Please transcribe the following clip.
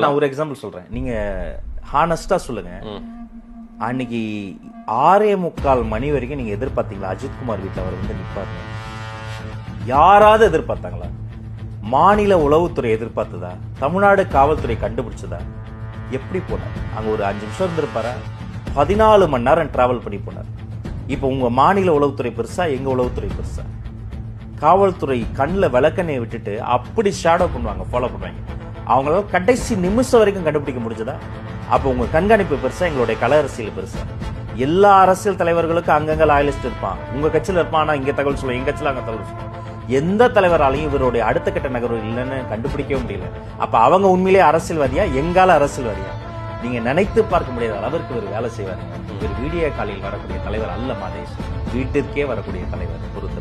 நான் ஒரு எக்ஸாம்பிள் சொல்றேன், நீங்க ஹானஸ்டா சொல்லுங்க. அன்னைக்கு 6:45 மணி வரைக்கும் நீங்க எதிர்பார்த்தீங்களா அஜித்குமார் வீட்டில் அவர் வந்து நிற்பாரு? யாராவது எதிர்பார்த்தாங்களா? மாநில உளவுத்துறை எதிர்பார்த்ததா? தமிழ்நாடு காவல்துறை கண்டுபிடிச்சதா? எப்படி போனார்? அங்க ஒரு 5 நிமிஷம் இருந்திருப்பாரா? 14 மணி நேரம் டிராவல் பண்ணி போனார். இப்ப உங்க மாநில உளவுத்துறை பெருசா, எங்க உளவுத்துறை பெருசா? காவல்துறை கண்ணில் விளக்கண்ணையை விட்டுட்டு அப்படி ஷேடோ பண்ணுவாங்க, ஃபாலோ பண்ணுவாங்க. அவங்களால கடைசி நிமிஷம் வரைக்கும் கண்டுபிடிக்க முடிஞ்சதா? அப்போ உங்க கண்காணிப்பு பெருசா, எங்களுடைய கல அரசியல் பெருசா? எல்லா அரசியல் தலைவர்களுக்கும் அங்கங்க லாயலிஸ்ட் இருப்பான். உங்க கட்சியில் இருப்பான், ஆனா இங்க தகவல் சொல்லுவோம், எங்க கட்சியில் அங்க தகவல் சொல்லுவோம். எந்த தலைவராலையும் இவருடைய அடுத்த கட்ட நகர்வு இல்லைன்னு கண்டுபிடிக்கவே முடியல. அப்ப அவங்க உண்மையிலேயே அரசியல்வாதியா, எங்கால அரசியல்வாதியா? நீங்க நினைத்து பார்க்க முடியாத அளவிற்கு இவர் வேலை செய்வார். இவர் வீடியோ காலில் வரக்கூடிய தலைவர் அல்ல மாதேஷ், வீட்டிற்கே வரக்கூடிய தலைவர். பொறுத்த